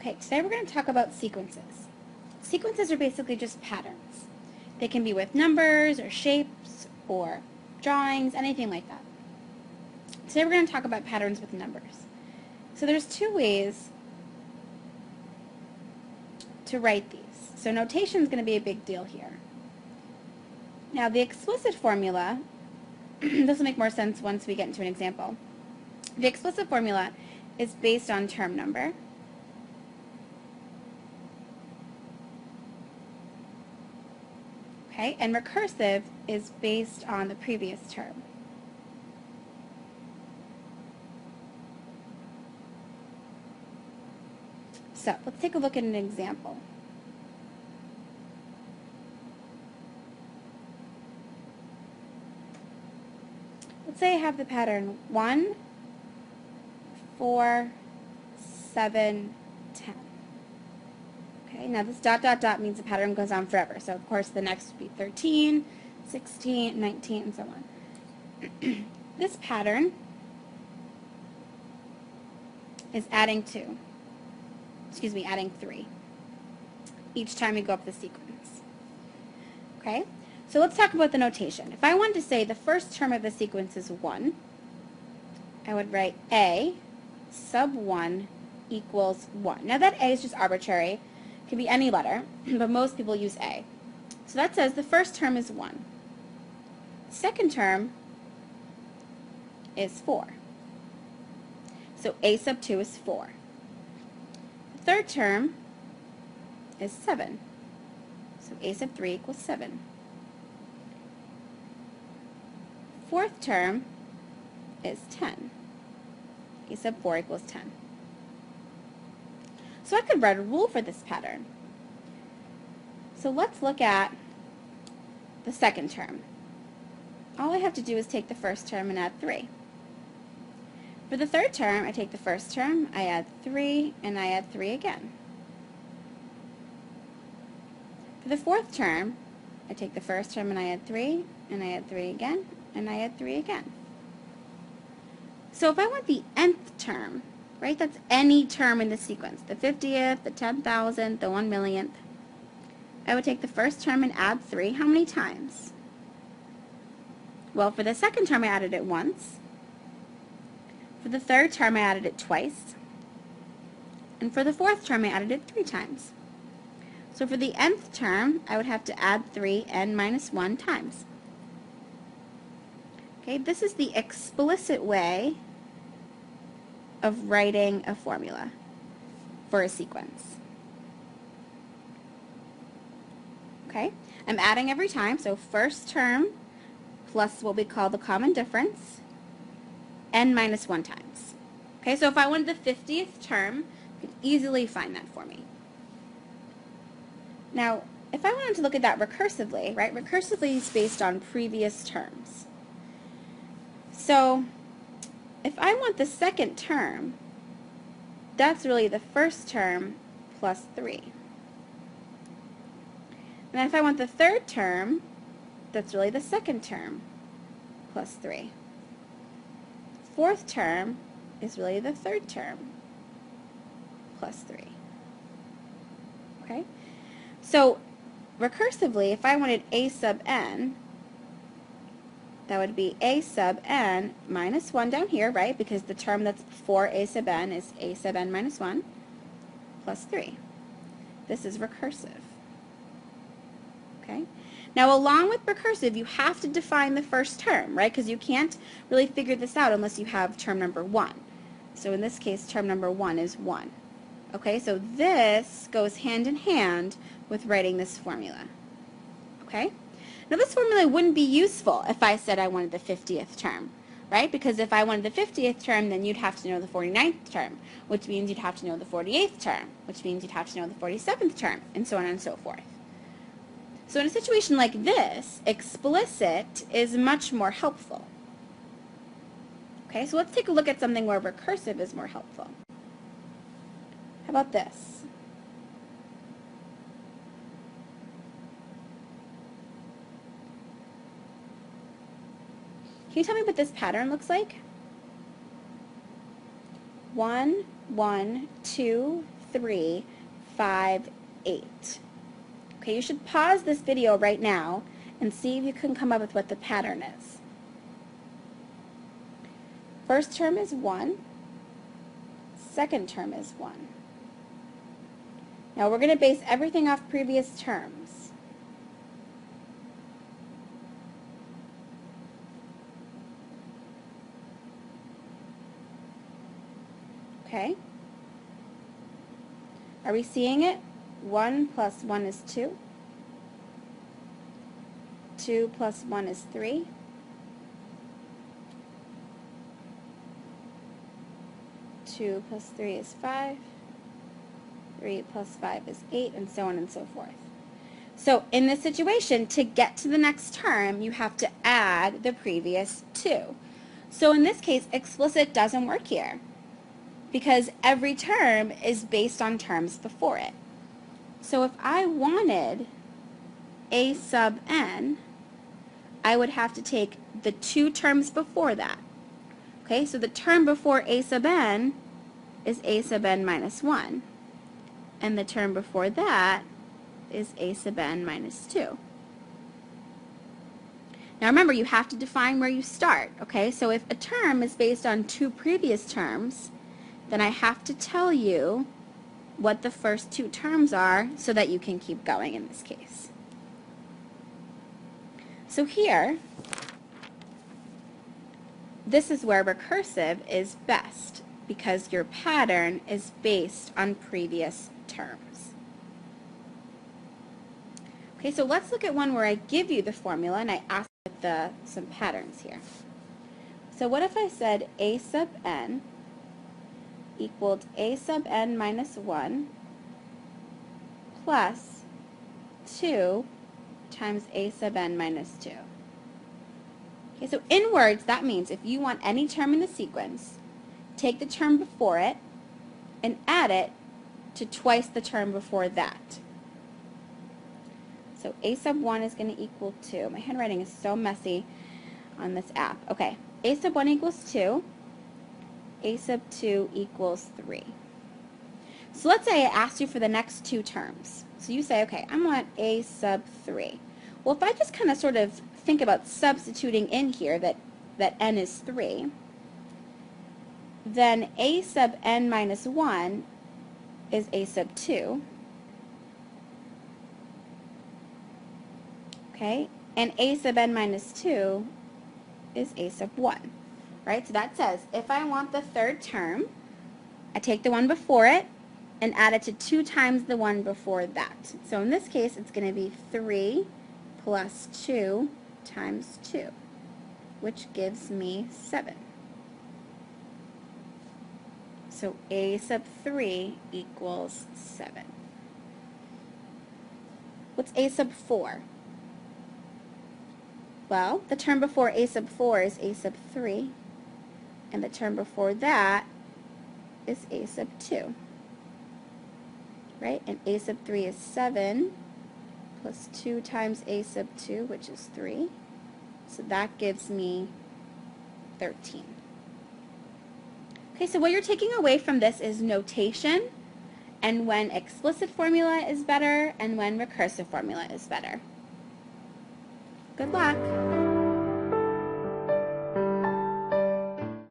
Okay, today we're going to talk about sequences. Sequences are basically just patterns. They can be with numbers or shapes or drawings, anything like that. Today we're going to talk about patterns with numbers. So there's two ways to write these. So notation is going to be a big deal here. Now the explicit formula, this will make more sense once we get into an example. The explicit formula is based on term number. Okay, and recursive is based on the previous term. So let's take a look at an example. Let's say I have the pattern 1, 4, 7, 10. Okay, now this ... means the pattern goes on forever. So of course the next would be 13, 16, 19, and so on. This pattern is adding 3 each time we go up the sequence. Okay, so let's talk about the notation. If I wanted to say the first term of the sequence is 1, I would write A sub 1 equals 1. Now that A is just arbitrary. It can be any letter, but most people use A. So that says the first term is 1. The second term is 4. So A sub 2 is 4. The third term is 7. So A sub 3 equals 7. Fourth term is 10. A sub 4 equals 10. So I could write a rule for this pattern. So let's look at the second term. All I have to do is take the first term and add 3. For the third term, I take the first term, I add 3, and I add 3 again. For the fourth term, I take the first term and I add 3, and I add 3 again, and I add 3 again. So if I want the nth term, right, that's any term in the sequence, the 50th, the 10,000th, the 1,000,000th, I would take the first term and add 3. How many times? Well, for the second term, I added it once. For the third term, I added it twice. And for the fourth term, I added it 3 times. So for the nth term, I would have to add 3 n minus 1 times. Okay, this is the explicit way of writing a formula for a sequence. Okay, I'm adding every time, so first term plus what we call the common difference, n minus 1 times. Okay, so if I wanted the 50th term, you could easily find that for me. Now, if I wanted to look at that recursively, right, recursively is based on previous terms. So if I want the second term, that's really the first term plus 3. And if I want the third term, that's really the second term plus 3. Fourth term is really the third term plus 3. Okay? So recursively, if I wanted a sub n, that would be a sub n minus 1 down here, right? Because the term that's before a sub n is a sub n minus 1 plus 3. This is recursive. Okay? Now, along with recursive, you have to define the first term, right? Because you can't really figure this out unless you have term number 1. So in this case, term number 1 is 1. Okay, so this goes hand in hand with writing this formula. Okay? Now this formula wouldn't be useful if I said I wanted the 50th term, right? Because if I wanted the 50th term, then you'd have to know the 49th term, which means you'd have to know the 48th term, which means you'd have to know the 47th term, and so on and so forth. So in a situation like this, explicit is much more helpful. Okay, so let's take a look at something where recursive is more helpful. How about this? Can you tell me what this pattern looks like? 1, 1, 2, 3, 5, 8. Okay, you should pause this video right now and see if you can come up with what the pattern is. First term is 1. Second term is 1. Now we're going to base everything off previous terms. Okay? Are we seeing it? 1 plus 1 is 2. 2 plus 1 is 3. 2 plus 3 is 5. 3 plus 5 is 8, and so on and so forth. So in this situation, to get to the next term, you have to add the previous 2. So in this case, explicit doesn't work here because every term is based on terms before it. So if I wanted a sub n, I would have to take the 2 terms before that. Okay, so the term before a sub n is a sub n minus 1. And the term before that is a sub n minus 2. Now remember, you have to define where you start, okay? So if a term is based on 2 previous terms, then I have to tell you what the first 2 terms are so that you can keep going in this case. So here, this is where recursive is best because your pattern is based on previous terms. Okay, so let's look at one where I give you the formula and I ask some patterns here. So what if I said a sub n equaled a sub n minus 1 plus 2 times a sub n minus 2. Okay, so in words, that means if you want any term in the sequence, take the term before it and add it to twice the term before that. So a sub 1 is going to equal 2. My handwriting is so messy on this app. Okay, a sub 1 equals 2. A sub 2 equals 3. So let's say I asked you for the next 2 terms. So you say, okay, I want a sub 3. Well, if I just kind of sort of think about substituting in here that n is 3, then a sub n minus 1 is a sub 2. Okay, and a sub n minus 2 is a sub 1. Right, so that says if I want the third term, I take the one before it and add it to 2 times the one before that. So in this case, it's going to be 3 plus 2 times 2, which gives me 7. So a sub 3 equals 7. What's a sub 4? Well, the term before a sub 4 is a sub 3, and the term before that is a sub 2. Right? And a sub 3 is 7 plus 2 times a sub 2, which is 3. So that gives me 13. Okay, so what you're taking away from this is notation, and when explicit formula is better, and when recursive formula is better. Good luck.